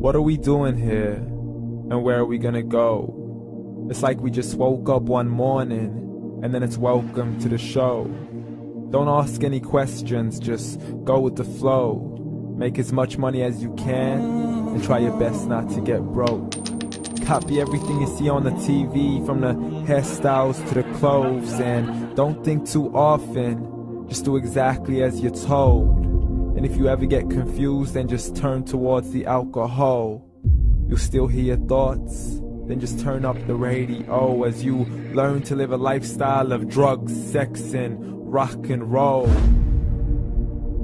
What are we doing here? And where are we gonna go? It's like we just woke up one morning, and then it's welcome to the show. Don't ask any questions, just go with the flow. Make as much money as you can, and try your best not to get broke. Copy everything you see on the TV, from the hairstyles to the clothes, and don't think too often, just do exactly as you're told. And if you ever get confused, then just turn towards the alcohol. You'll still hear your thoughts, then just turn up the radio as you learn to live a lifestyle of drugs, sex, and rock and roll.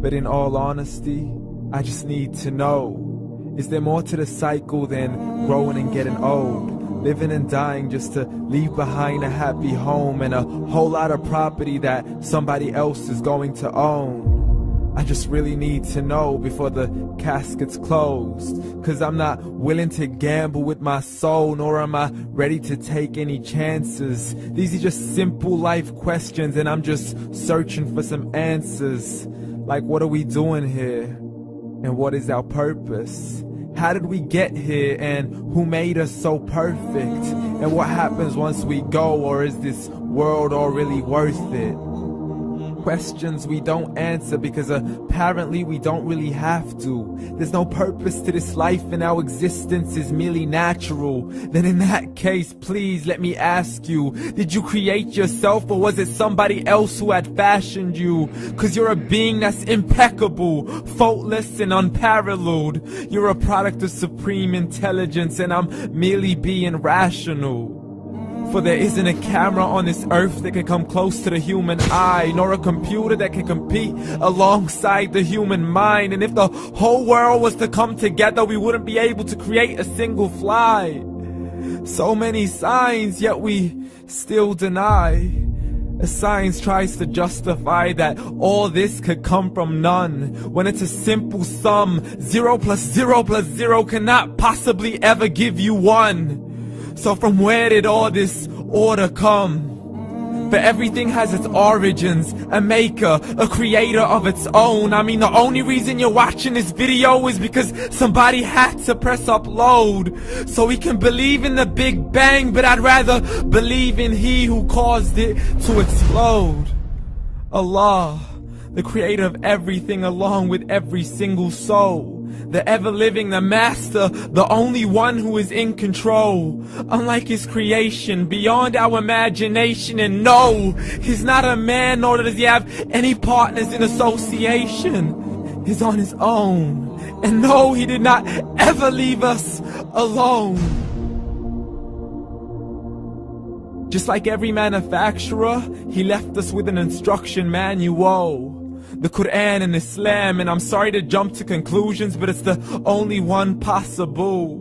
But in all honesty, I just need to know, is there more to the cycle than growing and getting old? Living and dying just to leave behind a happy home and a whole lot of property that somebody else is going to own. I just really need to know before the casket's closed, 'cause I'm not willing to gamble with my soul, nor am I ready to take any chances. These are just simple life questions, and I'm just searching for some answers. Like, what are we doing here? And what is our purpose? How did we get here, and who made us so perfect? And what happens once we go, or is this world all really worth it? Questions we don't answer because apparently we don't really have to. There's no purpose to this life and our existence is merely natural. Then in that case, please let me ask you, did you create yourself, or was it somebody else who had fashioned you? 'Cause you're a being that's impeccable, faultless and unparalleled. You're a product of supreme intelligence, and I'm merely being rational. For there isn't a camera on this earth that can come close to the human eye, nor a computer that can compete alongside the human mind. And if the whole world was to come together, we wouldn't be able to create a single fly. So many signs, yet we still deny. As science tries to justify that all this could come from none, when it's a simple sum. 0 plus 0 plus 0 cannot possibly ever give you 1. So from where did all this order come? For everything has its origins, a maker, a creator of its own. I mean, the only reason you're watching this video is because somebody had to press upload. So we can believe in the Big Bang, but I'd rather believe in He who caused it to explode. Allah, the creator of everything along with every single soul. The ever-living, the master, the only one who is in control. Unlike his creation, beyond our imagination. And no, he's not a man, nor does he have any partners in association. He's on his own. And no, he did not ever leave us alone. Just like every manufacturer, he left us with an instruction manual. The Quran and Islam, and I'm sorry to jump to conclusions, but it's the only one possible.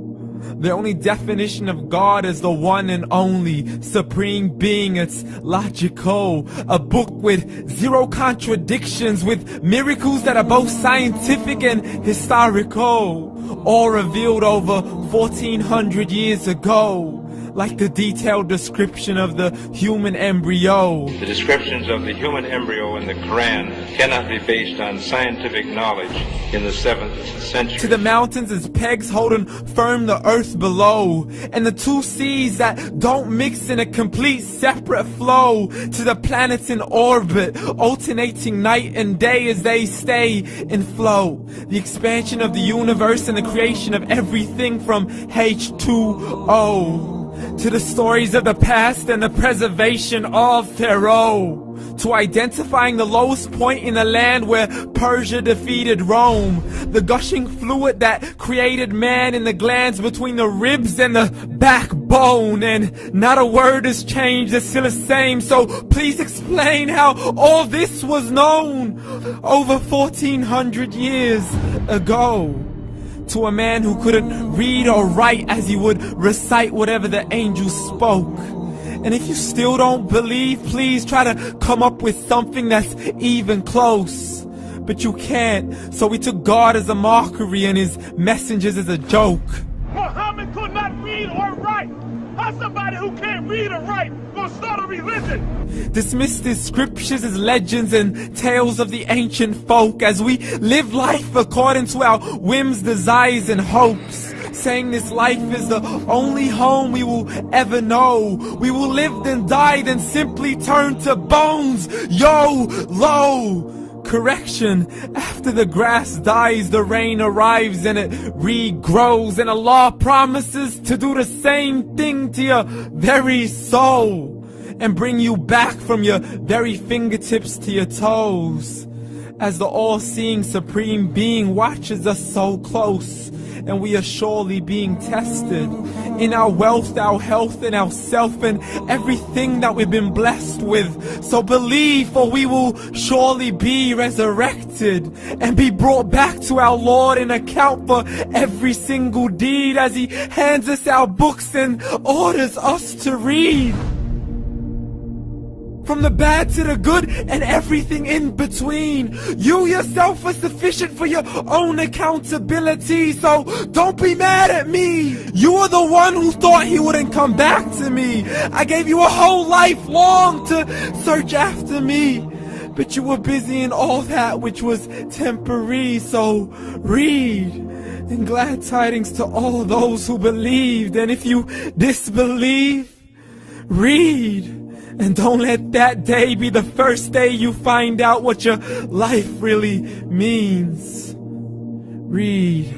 The only definition of God is the one and only supreme being. It's logical, a book with 0 contradictions, with miracles that are both scientific and historical, all revealed over 1400 years ago. Like the detailed description of the human embryo. The descriptions of the human embryo in the Quran cannot be based on scientific knowledge in the 7th century. To the mountains as pegs holding firm the earth below, and the 2 seas that don't mix in a complete separate flow. To the planets in orbit, alternating night and day as they stay in flow. The expansion of the universe and the creation of everything from H2O. To the stories of the past and the preservation of Pharaoh. To identifying the lowest point in the land where Persia defeated Rome. The gushing fluid that created man in the glands between the ribs and the backbone. And not a word has changed, it's still the same. So please explain how all this was known over 1400 years ago. To a man who couldn't read or write, as he would recite whatever the angels spoke. And if you still don't believe, please try to come up with something that's even close. But you can't, so we took God as a mockery and his messengers as a joke. Muhammad could not read or write. How's somebody who can't read or write gonna start a religion? Dismiss these scriptures as legends and tales of the ancient folk, as we live life according to our whims, desires, and hopes. saying this life is the only home we will ever know. We will live then die, then simply turn to bones. YOLO! Correction, after the grass dies, the rain arrives and it regrows, and Allah promises to do the same thing to your very soul and bring you back from your very fingertips to your toes, as the all-seeing supreme being watches us so close, and we are surely being tested in our wealth, our health, and our self, and everything that we've been blessed with. So believe, for we will surely be resurrected and be brought back to our Lord and account for every single deed, as He hands us our books and orders us to read. From the bad to the good and everything in between. You yourself are sufficient for your own accountability, so don't be mad at me. You are the one who thought He wouldn't come back to me. I gave you a whole life long to search after me, but you were busy in all that which was temporary. So read, and glad tidings to all those who believed. And if you disbelieve, read. And don't let that day be the first day you find out what your life really means. Read.